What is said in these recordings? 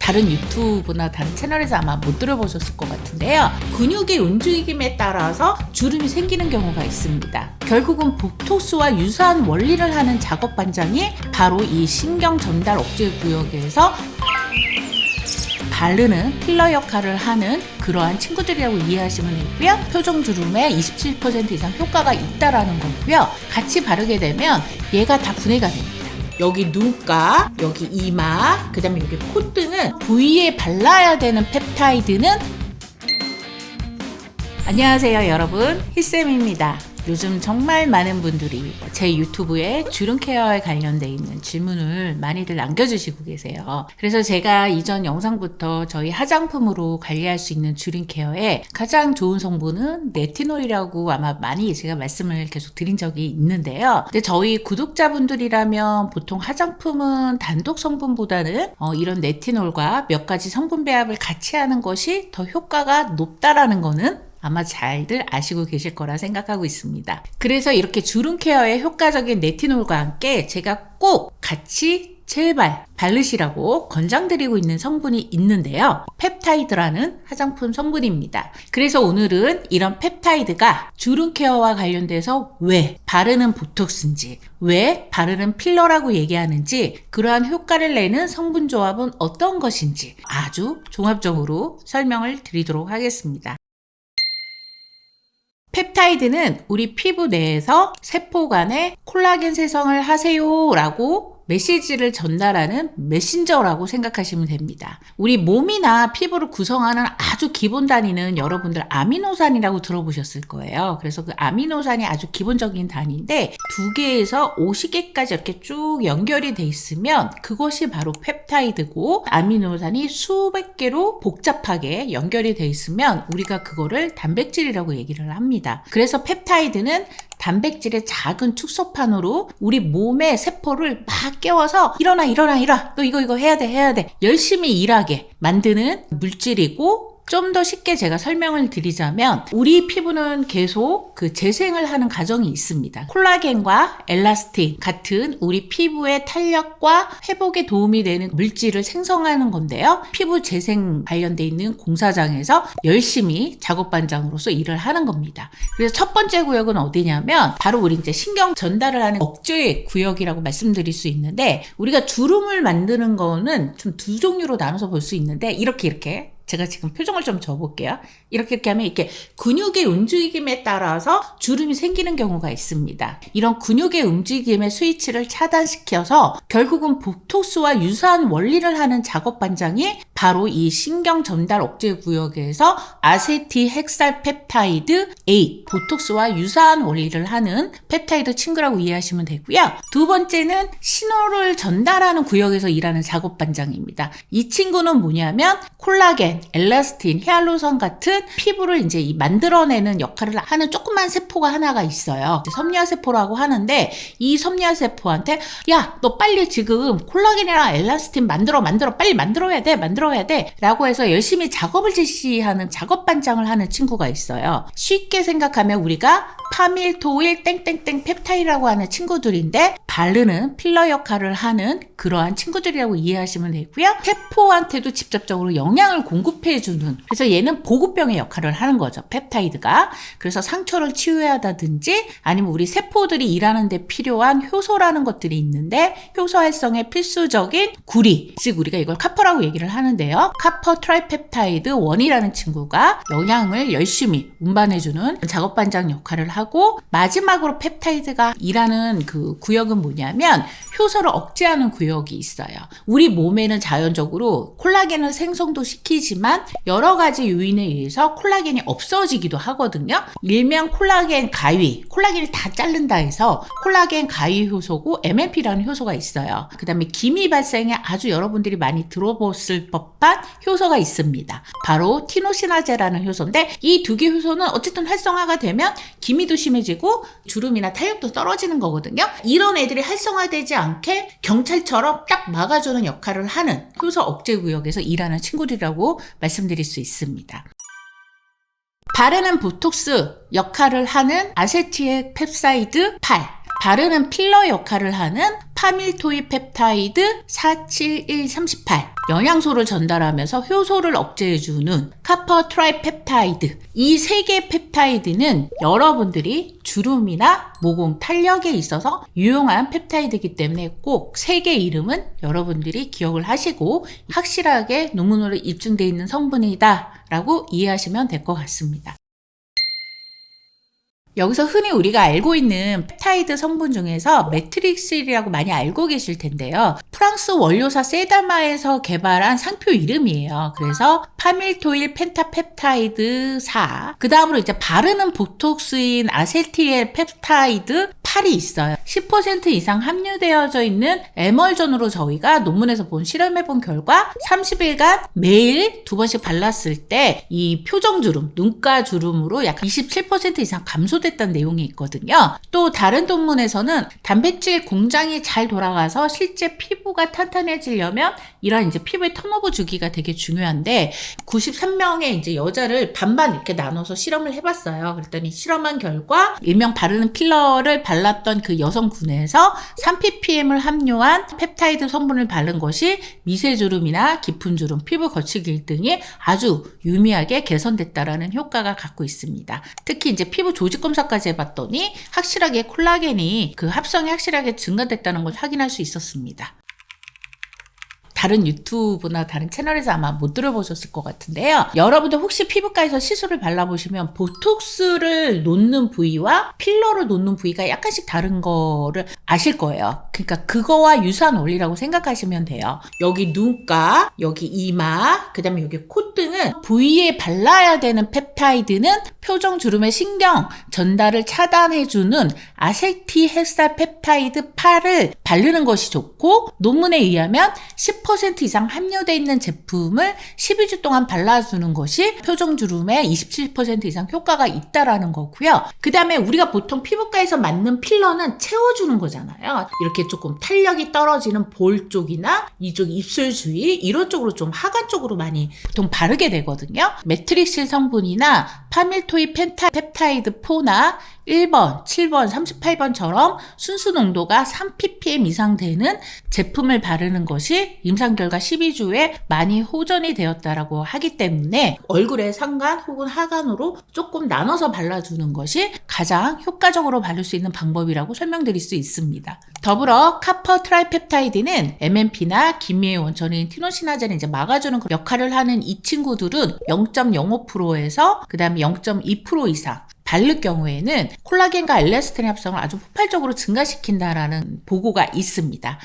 다른 유튜브나 다른 채널에서 아마 못 들어보셨을 것 같은데요. 근육의 움직임에 따라서 주름이 생기는 경우가 있습니다. 결국은 보톡스와 유사한 원리를 하는 작업 반장이 바로 이 신경 전달 억제 구역에서 바르는 필러 역할을 하는 그러한 친구들이라고 이해하시면 되고요. 표정 주름에 27% 이상 효과가 있다라는 거고요. 같이 바르게 되면 얘가 다 분해가 됩니다. 여기 눈가, 여기 이마, 그 다음에 여기 콧등은 부위에 발라야 되는 펩타이드는 안녕하세요 여러분, 희쌤입니다. 요즘 정말 많은 분들이 제 유튜브에 주름 케어에 관련돼 있는 질문을 많이들 남겨주시고 계세요. 그래서 제가 이전 영상부터 저희 화장품으로 관리할 수 있는 주름 케어에 가장 좋은 성분은 레티놀이라고 아마 많이 제가 말씀을 계속 드린 적이 있는데요. 근데 저희 구독자분들이라면 보통 화장품은 단독 성분보다는 이런 레티놀과 몇 가지 성분 배합을 같이 하는 것이 더 효과가 높다라는 거는 아마 잘들 아시고 계실 거라 생각하고 있습니다. 그래서 이렇게 주름 케어에 효과적인 레티놀과 함께 제가 꼭 같이 제발 바르시라고 권장드리고 있는 성분이 있는데요. 펩타이드라는 화장품 성분입니다. 그래서 오늘은 이런 펩타이드가 주름 케어와 관련돼서 왜 바르는 보톡스인지, 왜 바르는 필러라고 얘기하는지, 그러한 효과를 내는 성분 조합은 어떤 것인지 아주 종합적으로 설명을 드리도록 하겠습니다. 펩타이드는 우리 피부 내에서 세포 간에 콜라겐 생성을 하세요 라고 메시지를 전달하는 메신저라고 생각하시면 됩니다. 우리 몸이나 피부를 구성하는 아주 기본 단위는 여러분들 아미노산이라고 들어보셨을 거예요. 그래서 그 아미노산이 아주 기본적인 단위인데 2개에서 50개까지 이렇게 쭉 연결이 돼 있으면 그것이 바로 펩타이드고, 아미노산이 수백 개로 복잡하게 연결이 돼 있으면 우리가 그거를 단백질이라고 얘기를 합니다. 그래서 펩타이드는 단백질의 작은 축소판으로 우리 몸의 세포를 막 깨워서 일어나 너 이거 해야 돼 열심히 일하게 만드는 물질이고, 좀 더 쉽게 제가 설명을 드리자면 우리 피부는 계속 그 재생을 하는 과정이 있습니다. 콜라겐과 엘라스틴 같은 우리 피부의 탄력과 회복에 도움이 되는 물질을 생성하는 건데요. 피부 재생 관련돼 있는 공사장에서 열심히 작업반장으로서 일을 하는 겁니다. 그래서 첫 번째 구역은 어디냐면 바로 우리 이제 신경 전달을 하는 억제 구역이라고 말씀드릴 수 있는데, 우리가 주름을 만드는 거는 좀 두 종류로 나눠서 볼 수 있는데, 이렇게 제가 지금 표정을 좀 줘볼게요. 이렇게 하면 이렇게 근육의 움직임에 따라서 주름이 생기는 경우가 있습니다. 이런 근육의 움직임의 스위치를 차단시켜서 결국은 보톡스와 유사한 원리를 하는 작업 반장이 바로 이 신경 전달 억제 구역에서 아세티헥살펩타이드 A, 보톡스와 유사한 원리를 하는 펩타이드 친구라고 이해하시면 되고요. 두 번째는 신호를 전달하는 구역에서 일하는 작업 반장입니다. 이 친구는 뭐냐면 콜라겐, 엘라스틴, 히알루론 같은 피부를 이제 만들어내는 역할을 하는 조그만 세포가 하나가 있어요. 섬유화세포라고 하는데, 이 섬유화세포한테 야, 너 빨리 지금 콜라겐이랑 엘라스틴 빨리 만들어야 돼 라고 해서 열심히 작업을 제시하는 작업 반장을 하는 친구가 있어요. 쉽게 생각하면 우리가 파밀토일 땡땡땡 펩타이드라고 하는 친구들인데, 바르는 필러 역할을 하는 그러한 친구들이라고 이해하시면 되고요. 세포한테도 직접적으로 영양을 공급해주는, 그래서 얘는 보급병의 역할을 하는 거죠, 펩타이드가. 그래서 상처를 치유하다든지 아니면 우리 세포들이 일하는 데 필요한 효소라는 것들이 있는데, 효소 활성에 필수적인 구리, 즉 우리가 이걸 카퍼라고 얘기를 하는데요. 카퍼 트라이펩타이드 1이라는 친구가 영양을 열심히 운반해주는 작업반장 역할을 하고, 마지막으로 펩타이드가 일하는 그 구역은 뭐냐면 효소를 억제하는 구역이 있어요. 우리 몸에는 자연적으로 콜라겐을 생성도 시키지만 여러 가지 요인에 의해서 콜라겐이 없어지기도 하거든요. 일명 콜라겐 가위, 콜라겐을 다 자른다 해서 콜라겐 가위 효소고 MLP라는 효소가 있어요. 그 다음에 기미 발생에 아주 여러분들이 많이 들어봤을 법한 효소가 있습니다. 바로 티노시나제라는 효소인데, 이 두 개 효소는 어쨌든 활성화가 되면 기미도 심해지고 주름이나 탄력도 떨어지는 거거든요. 이런 애들이 활성화되지 않게 경찰처럼 딱 막아주는 역할을 하는 효소 억제 구역에서 일하는 친구들이라고 말씀드릴 수 있습니다. 바르는 보톡스 역할을 하는 아세티액 펩사이드 8, 바르는 필러 역할을 하는 파밀토이 펩타이드 47138, 영양소를 전달하면서 효소를 억제해주는 카퍼 트라이펩타이드, 이 세 개의 펩타이드는 여러분들이 주름이나 모공, 탄력에 있어서 유용한 펩타이드이기 때문에 꼭 세 개 이름은 여러분들이 기억을 하시고 확실하게 논문으로 입증되어 있는 성분이다 라고 이해하시면 될 것 같습니다. 여기서 흔히 우리가 알고 있는 펩타이드 성분 중에서 매트릭스라고 많이 알고 계실 텐데요. 프랑스 원료사 세다마에서 개발한 상표 이름이에요. 그래서 파밀토일 펜타펩타이드 4. 그 다음으로 이제 바르는 보톡스인 아세틸 펩타이드 8이 있어요. 10% 이상 함유되어져 있는 에멀전으로 저희가 논문에서 실험해본 결과 30일간 매일 2번씩 발랐을 때 이 표정주름, 눈가 주름으로 약 27% 이상 감소됐다는 내용이 있거든요. 또 다른 논문에서는 단백질 공장이 잘 돌아가서 실제 피부가 탄탄해지려면 이런 이제 피부의 턴오버 주기가 되게 중요한데 93명의 이제 여자를 반반 이렇게 나눠서 실험을 해봤어요. 그랬더니 실험한 결과 일명 바르는 필러를 발랐던 그 여성군에서 3ppm을 함유한 펩타이드 성분을 바른 것이 미세주름이나 깊은 주름, 피부 거칠길 등이 아주 유의미하게 개선됐다라는 효과가 갖고 있습니다. 특히 이제 피부 조직 검사까지 해봤더니 확실하게 콜라겐이 그 합성이 확실하게 증가됐다는 걸 확인할 수 있었습니다. 다른 유튜브나 다른 채널에서 아마 못 들어보셨을 것 같은데요. 여러분들 혹시 피부과에서 시술을 발라보시면 보톡스를 놓는 부위와 필러를 놓는 부위가 약간씩 다른 거를 아실 거예요. 그러니까 그거와 유사한 원리라고 생각하시면 돼요. 여기 눈가, 여기 이마, 그 다음에 여기 콧등은 부위에 발라야 되는 펩타이드는 표정 주름의 신경 전달을 차단해주는 아세티헬사 펩타이드 8을 바르는 것이 좋고, 논문에 의하면 10% 이상 함유되어 있는 제품을 12주 동안 발라주는 것이 표정주름에 27% 이상 효과가 있다라는 거고요. 그 다음에 우리가 보통 피부과에서 맞는 필러는 채워주는 거잖아요. 이렇게 조금 탄력이 떨어지는 볼 쪽이나 이쪽 입술 주위 이런 쪽으로 좀 하관 쪽으로 많이 보통 바르게 되거든요. 매트릭실 성분이나 파밀토이 펜타펩타이드 4나 1번, 7번, 38번처럼 순수 농도가 3ppm 이상 되는 제품을 바르는 것이 임상결과 12주에 많이 호전이 되었다라고 하기 때문에 얼굴에 상간 혹은 하관으로 조금 나눠서 발라주는 것이 가장 효과적으로 바를 수 있는 방법이라고 설명드릴 수 있습니다. 더불어 카퍼 트라이펩타이드는 MMP나 기미의 원천인 티노시나제를 이제 막아주는 그 역할을 하는 이 친구들은 0.05%에서 그 다음에 0.2% 이상 바를 경우에는 콜라겐과 엘라스틴의 합성을 아주 폭발적으로 증가시킨다라는 보고가 있습니다.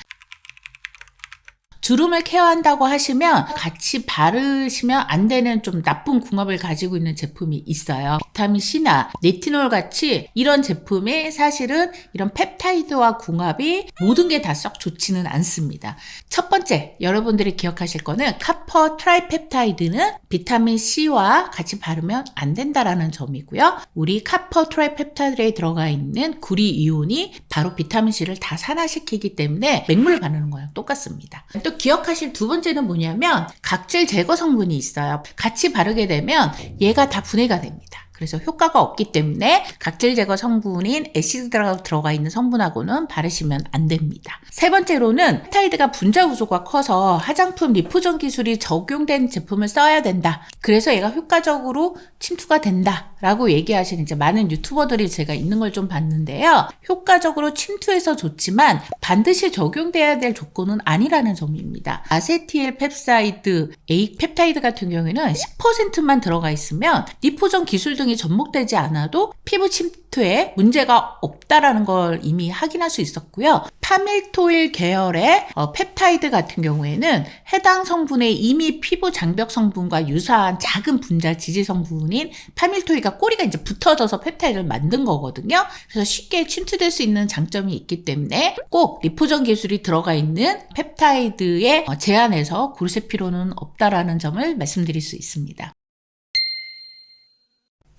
주름을 케어한다고 하시면 같이 바르시면 안 되는 좀 나쁜 궁합을 가지고 있는 제품이 있어요. 비타민C나 레티놀 같이 이런 제품이 사실은 이런 펩타이드와 궁합이 모든 게 다 썩 좋지는 않습니다. 첫 번째, 여러분들이 기억하실 거는 카퍼 트라이펩타이드는 비타민C와 같이 바르면 안 된다라는 점이고요. 우리 카퍼 트라이펩타이드에 들어가 있는 구리 이온이 바로 비타민C를 다 산화시키기 때문에 맹물을 바르는 거랑 똑같습니다. 또 기억하실 두 번째는 뭐냐면 각질 제거 성분이 있어요. 같이 바르게 되면 얘가 다 분해가 됩니다. 그래서 효과가 없기 때문에 각질 제거 성분인 애시드가 들어가 있는 성분하고는 바르시면 안 됩니다. 세 번째로는 펩타이드가 분자 구조가 커서 화장품 리포전 기술이 적용된 제품을 써야 된다. 그래서 얘가 효과적으로 침투가 된다 라고 얘기하시는 이제 많은 유튜버들이 제가 있는 걸 좀 봤는데요. 효과적으로 침투해서 좋지만 반드시 적용돼야 될 조건은 아니라는 점입니다. 아세틸 펩사이드, A 펩타이드 같은 경우에는 10%만 들어가 있으면 리포전 기술 등이 접목되지 않아도 피부 침투에 문제가 없다라는 걸 이미 확인할 수 있었고요. 파밀토일 계열의 펩타이드 같은 경우에는 해당 성분에 이미 피부 장벽 성분과 유사한 작은 분자 지지 성분인 파밀토일과 꼬리가 이제 붙어져서 펩타이드를 만든 거거든요. 그래서 쉽게 침투될 수 있는 장점이 있기 때문에 꼭 리포전 기술이 들어가 있는 펩타이드의 제한에서 고르실 필요는 없다라는 점을 말씀드릴 수 있습니다.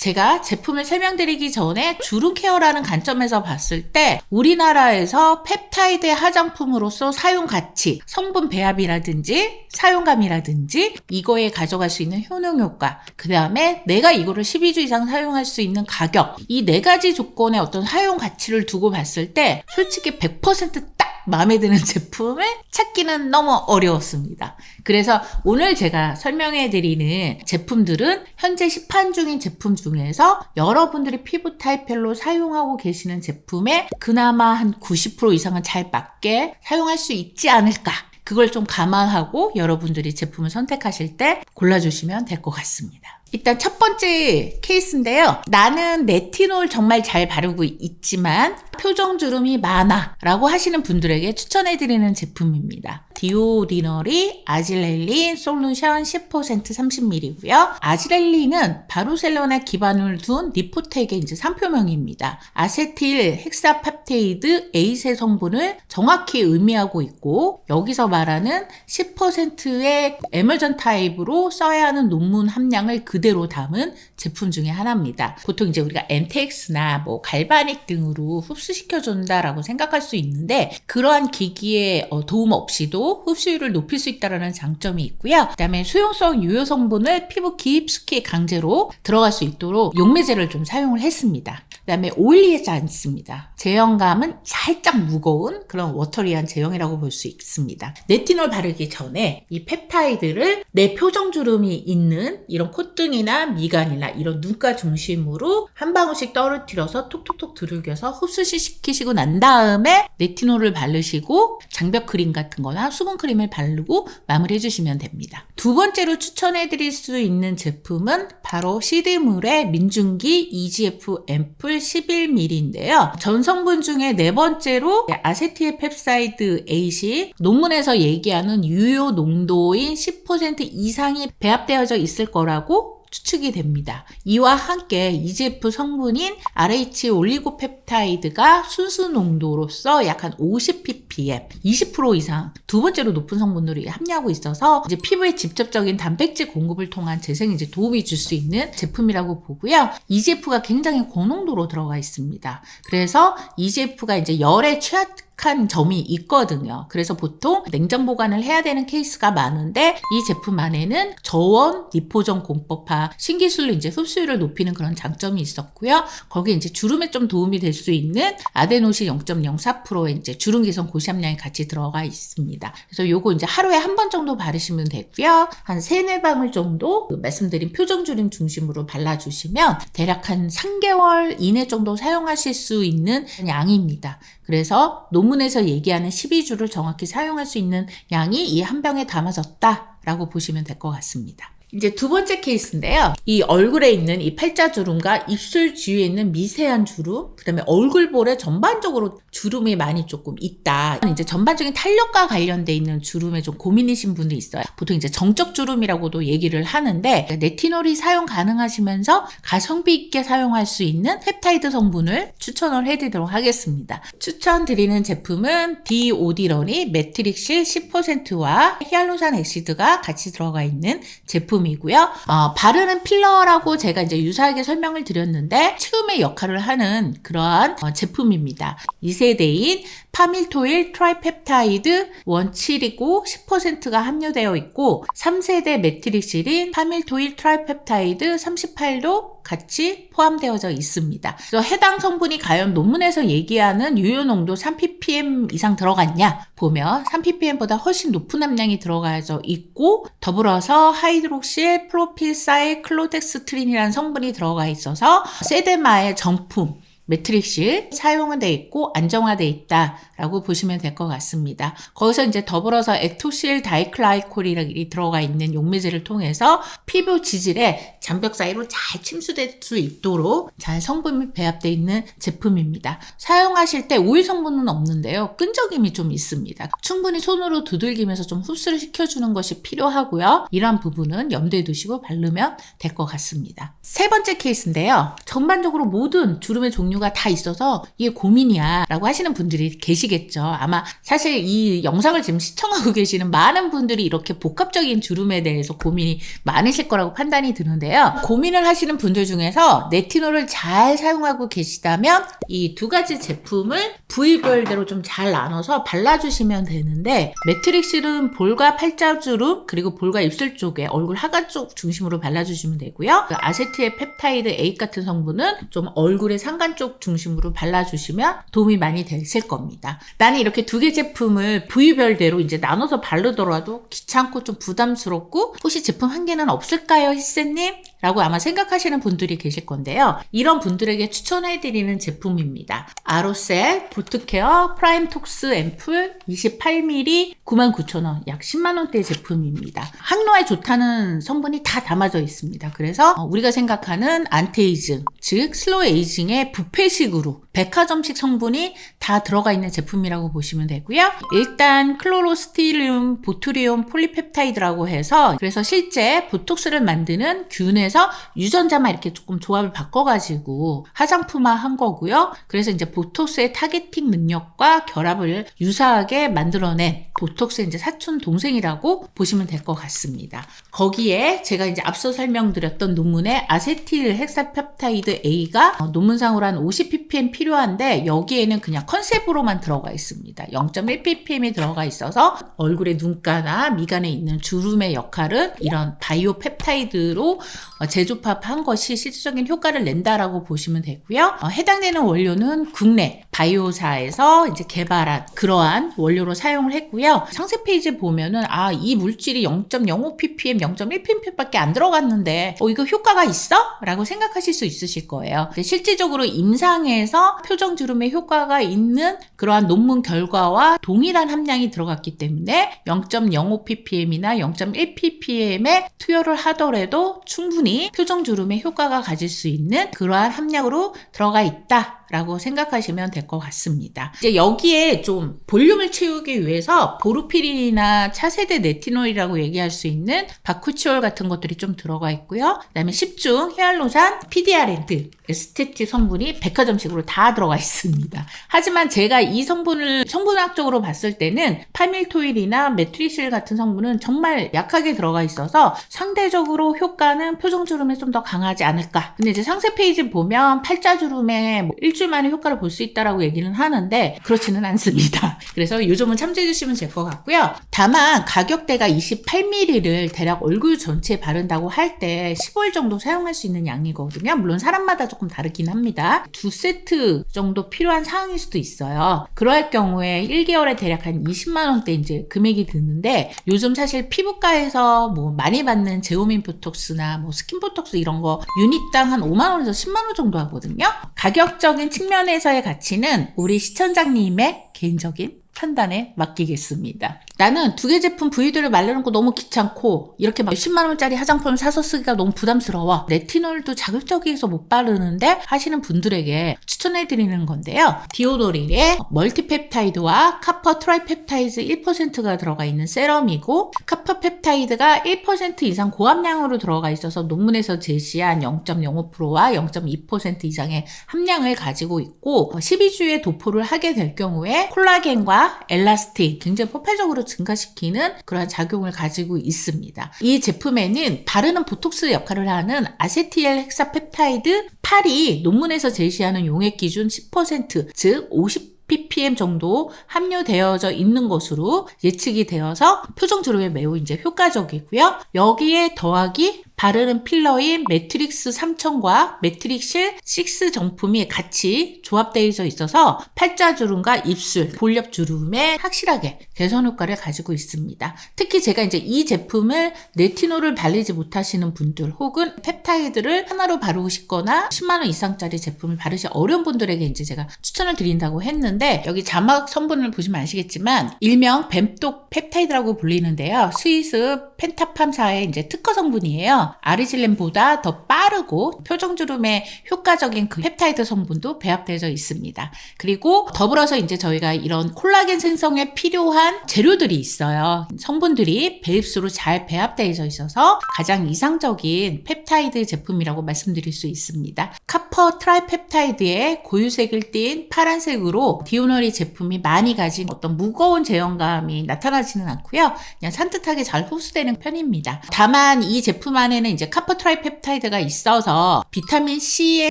제가 제품을 설명드리기 전에 주름 케어라는 관점에서 봤을 때 우리나라에서 펩타이드 화장품으로서 사용 가치, 성분 배합이라든지 사용감이라든지 이거에 가져갈 수 있는 효능 효과, 그 다음에 내가 이거를 12주 이상 사용할 수 있는 가격, 이 네 가지 조건의 어떤 사용 가치를 두고 봤을 때 솔직히 100% 딱 마음에 드는 제품을 찾기는 너무 어려웠습니다. 그래서 오늘 제가 설명해 드리는 제품들은 현재 시판 중인 제품 중에서 여러분들이 피부 타입별로 사용하고 계시는 제품에 그나마 한 90% 이상은 잘 맞게 사용할 수 있지 않을까, 그걸 좀 감안하고 여러분들이 제품을 선택하실 때 골라주시면 될 것 같습니다. 일단 첫 번째 케이스인데요. 나는 레티놀 정말 잘 바르고 있지만 표정 주름이 많아 라고 하시는 분들에게 추천해드리는 제품입니다. 디오디너리 아지렐린 솔루션 10% 30ml고요. 아지렐린은 바르셀로나 기반을 둔 리포텍의 이제 상표명입니다. 아세틸 헥사팝테이드 에이세 성분을 정확히 의미하고 있고, 여기서 말하는 10%의 에머전 타입으로 써야 하는 논문 함량을 그대로 담은 제품 중에 하나입니다. 보통 이제 우리가 엔텍스나 뭐 갈바닉 등으로 흡수시켜준다라고 생각할 수 있는데, 그러한 기기의 도움 없이도 흡수율을 높일 수 있다는 장점이 있고요. 그 다음에 수용성 유효 성분을 피부 깊숙이 강제로 들어갈 수 있도록 용매제를 좀 사용을 했습니다. 그 다음에 오일리하지 않습니다. 제형감은 살짝 무거운 그런 워터리한 제형이라고 볼 수 있습니다. 레티놀 바르기 전에 이 펩타이드를 내 표정 주름이 있는 이런 콧등이나 미간이나 이런 눈가 중심으로 한 방울씩 떨어뜨려서 톡톡톡 두들겨서 흡수시키시고 난 다음에 레티놀을 바르시고 장벽 크림 같은 거나 수분 크림을 바르고 마무리해 주시면 됩니다. 두 번째로 추천해 드릴 수 있는 제품은 바로 시드물의 민중기 EGF 앰플 11ml인데요. 전 성분 중에 네 번째로 아세틸 펩사이드 8이 논문에서 얘기하는 유효 농도인 10% 이상이 배합되어져 있을 거라고 추측이 됩니다. 이와 함께 EGF 성분인 RH 올리고펩타이드가 순수 농도로서 약 한 50ppm, 20% 이상 두 번째로 높은 성분들이 함유하고 있어서 이제 피부에 직접적인 단백질 공급을 통한 재생에 이제 도움이 줄 수 있는 제품이라고 보고요. EGF가 굉장히 고농도로 들어가 있습니다. 그래서 EGF가 이제 열에 취약한 점이 있거든요. 그래서 보통 냉장 보관을 해야 되는 케이스가 많은데, 이 제품 안에는 저온 리포전 공법화 신기술로 이제 흡수율을 높이는 그런 장점이 있었고요. 거기에 이제 주름에 좀 도움이 될 수 있는 아데노신 0.04%의 이제 주름 개선 고시함량이 같이 들어가 있습니다. 그래서 요거 이제 하루에 한 번 정도 바르시면 되고요. 한 3-4방울 정도 말씀드린 표정 주름 중심으로 발라주시면 대략 한 3개월 이내 정도 사용하실 수 있는 양입니다. 그래서 논문에서 얘기하는 12주를 정확히 사용할 수 있는 양이 이 한 병에 담아졌다라고 보시면 될 것 같습니다. 이제 두 번째 케이스인데요. 이 얼굴에 있는 이 팔자주름과 입술 주위에 있는 미세한 주름, 그 다음에 얼굴볼에 전반적으로 주름이 많이 조금 있다. 이제 전반적인 탄력과 관련돼 있는 주름에 좀 고민이신 분도 있어요. 보통 이제 정적 주름이라고도 얘기를 하는데, 레티놀이 사용 가능하시면서 가성비 있게 사용할 수 있는 펩타이드 성분을 추천을 해드리도록 하겠습니다. 추천드리는 제품은 디오디너리 메트릭실 10%와 히알루산 엑시드가 같이 들어가 있는 제품 이고요. 바르는 필러라고 제가 이제 유사하게 설명을 드렸는데 치움의 역할을 하는 그러한 제품입니다. 2세대인 파밀토일 트라이펩타이드 원칠이고 10%가 함유되어 있고, 3세대 메트릭실인 파밀토일 트라이펩타이드 38도 같이 포함되어져 있습니다. 그래서 해당 성분이 과연 논문에서 얘기하는 유효 농도 3ppm 이상 들어갔냐 보면 3ppm보다 훨씬 높은 함량이 들어가져 있고, 더불어서 하이드록실 프로필사일 클로덱스트린이라는 성분이 들어가 있어서 세데마의 정품 매트릭실 사용은 돼 있고 안정화돼 있다라고 보시면 될 것 같습니다. 거기서 이제 더불어서 액토실 다이클라이콜이 들어가 있는 용매제를 통해서 피부 지질에 장벽 사이로 잘 침수될 수 있도록 잘 성분이 배합되어 있는 제품입니다. 사용하실 때 오일 성분은 없는데요. 끈적임이 좀 있습니다. 충분히 손으로 두들기면서 좀 흡수를 시켜주는 것이 필요하고요. 이러한 부분은 염두에 두시고 바르면 될 것 같습니다. 세 번째 케이스인데요. 전반적으로 모든 주름의 종류가 다 있어서 이게 고민이야 라고 하시는 분들이 계시 되시겠죠. 아마 사실 이 영상을 지금 시청하고 계시는 많은 분들이 이렇게 복합적인 주름에 대해서 고민이 많으실 거라고 판단이 드는데요. 고민을 하시는 분들 중에서 레티놀을 잘 사용하고 계시다면 이 두 가지 제품을 부위별대로 좀 잘 나눠서 발라주시면 되는데, 매트릭실은 볼과 팔자주름 그리고 볼과 입술 쪽에 얼굴 하관 쪽 중심으로 발라주시면 되고요. 아세트의 펩타이드 A 같은 성분은 좀 얼굴의 상간 쪽 중심으로 발라주시면 도움이 많이 되실 겁니다. 나는 이렇게 두 개 제품을 부위별대로 이제 나눠서 바르더라도 귀찮고 좀 부담스럽고 혹시 제품 한 개는 없을까요, 히세님? 라고 아마 생각하시는 분들이 계실 건데요. 이런 분들에게 추천해드리는 제품입니다. 아로셀 보트케어 프라임톡스 앰플 28ml 99,000원, 약 10만원대의 제품입니다. 항노화에 좋다는 성분이 다 담아져 있습니다. 그래서 우리가 생각하는 안티에이징, 즉 슬로우 에이징의 부패식으로 백화점식 성분이 다 들어가 있는 제품이라고 보시면 되고요. 일단 클로로스티륨 보투리움 폴리펩타이드라고 해서, 그래서 실제 보톡스를 만드는 균에서 유전자만 이렇게 조금 조합을 바꿔가지고 화장품화 한 거고요. 그래서 이제 보톡스의 타겟팅 능력과 결합을 유사하게 만들어낸 보톡스의 이제 사촌 동생이라고 보시면 될 것 같습니다. 거기에 제가 이제 앞서 설명드렸던 논문의 아세틸 헥사펩타이드 A가 논문상으로 한 50ppm 필요한데, 여기에는 그냥 컨셉으로만 들어가 있습니다. 0.1ppm이 들어가 있어서 얼굴의 눈가나 미간에 있는 주름의 역할은 이런 바이오 펩타이드로 재조합한 것이 실질적인 효과를 낸다라고 보시면 되고요. 해당되는 원료는 국내 바이오사에서 이제 개발한 그러한 원료로 사용을 했고요. 상세 페이지 보면은 이 물질이 0.05ppm, 0.1ppm밖에 안 들어갔는데 이거 효과가 있어? 라고 생각하실 수 있으실 거예요. 근데 실질적으로 임상에서 표정 주름에 효과가 있는 그러한 논문 결과와 동일한 함량이 들어갔기 때문에 0.05ppm이나 0.1ppm에 투여를 하더라도 충분히 표정 주름에 효과가 가질 수 있는 그러한 함량으로 들어가 있다 라고 생각하시면 될 것 같습니다. 이제 여기에 좀 볼륨을 채우기 위해서 보르피린이나 차세대 레티놀이라고 얘기할 수 있는 바쿠치올 같은 것들이 좀 들어가 있고요. 그 다음에 10중 히알루산, PDRN, 에스테틱 성분이 백화점식으로 다 들어가 있습니다. 하지만 제가 이 성분을 성분학적으로 봤을 때는 파밀토일이나 메트리실 같은 성분은 정말 약하게 들어가 있어서 상대적으로 효과는 표정주름에 좀 더 강하지 않을까. 근데 이제 상세 페이지 보면 팔자주름에 일주일 만에 효과를 볼 수 있다라고 얘기는 하는데 그렇지는 않습니다. 그래서 이 점은 참조해 주시면 될 것 같고요. 다만 가격대가 28ml를 대략 얼굴 전체에 바른다고 할 때 15일 정도 사용할 수 있는 양이거든요. 물론 사람마다 조금 다르긴 합니다. 2세트 정도 필요한 상황일 수도 있어요. 그럴 경우에 1개월에 대략 한 20만원대 이제 금액이 드는데, 요즘 사실 피부과에서 뭐 많이 받는 제오민 보톡스나 뭐 스킨 보톡스 이런 거 유닛당 한 5만원에서 10만원 정도 하거든요. 가격적인 측면에서의 가치는 우리 시청자님의 개인적인 판단에 맡기겠습니다. 나는 두 개 제품 부위들을 말르는 거 너무 귀찮고 이렇게 막 10만 원짜리 화장품을 사서 쓰기가 너무 부담스러워. 레티놀도 자극적이어서 못 바르는데 하시는 분들에게 추천해드리는 건데요. 디오도릴의 멀티펩타이드와 카퍼 트라이펩타이드 1%가 들어가 있는 세럼이고, 카퍼 펩타이드가 1% 이상 고함량으로 들어가 있어서 논문에서 제시한 0.05%와 0.2% 이상의 함량을 가지고 있고, 12주에 도포를 하게 될 경우에 콜라겐과 엘라스틴 굉장히 폭발적으로 증가시키는 그런 작용을 가지고 있습니다. 이 제품에는 바르는 보톡스 역할을 하는 아세틸 헥사펩타이드 8이 논문에서 제시하는 용액 기준 10%, 즉 50ppm 정도 함유되어져 있는 것으로 예측이 되어서 표정 주름에 매우 이제 효과적이고요. 여기에 더하기 바르는 필러인 매트릭스 3000과 매트릭실 6 정품이 같이 조합되어 있어서 팔자주름과 입술, 볼옆 주름에 확실하게 개선 효과를 가지고 있습니다. 특히 제가 이제 이 제품을 레티놀을 바르지 못하시는 분들 혹은 펩타이드를 하나로 바르고 싶거나 10만원 이상짜리 제품을 바르시 어려운 분들에게 이제 제가 추천을 드린다고 했는데, 여기 자막 성분을 보시면 아시겠지만 일명 뱀독 펩타이드라고 불리는데요. 스위스 펜타팜사의 이제 특허 성분이에요. 아르지닌보다 더 빠르고 표정주름에 효과적인 그 펩타이드 성분도 배합되어 있습니다. 그리고 더불어서 이제 저희가 이런 콜라겐 생성에 필요한 재료들이 있어요. 성분들이 배입수로 잘 배합되어 있어서 가장 이상적인 펩타이드 제품이라고 말씀드릴 수 있습니다. 카퍼 트라이펩타이드의 고유색을 띤 파란색으로 디오너리 제품이 많이 가진 어떤 무거운 제형감이 나타나지는 않고요. 그냥 산뜻하게 잘 흡수되는 편입니다. 다만 이 제품 안에는 이제 카퍼 트라이펩타이드가 있어서 비타민 C에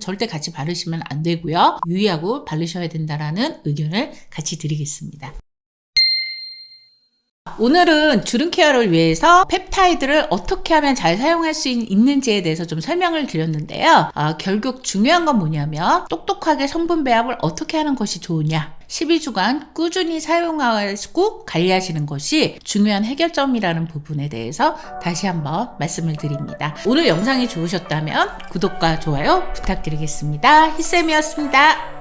절대 같이 바르시면 안 되고요. 유의하고 바르셔야 된다라는 의견을 같이 드리겠습니다. 오늘은 주름 케어를 위해서 펩타이드를 어떻게 하면 잘 사용할 수 있는지에 대해서 좀 설명을 드렸는데요. 결국 중요한 건 뭐냐면 똑똑하게 성분 배합을 어떻게 하는 것이 좋으냐, 12주간 꾸준히 사용하시고 관리하시는 것이 중요한 해결점이라는 부분에 대해서 다시 한번 말씀을 드립니다. 오늘 영상이 좋으셨다면 구독과 좋아요 부탁드리겠습니다. 희쌤이었습니다.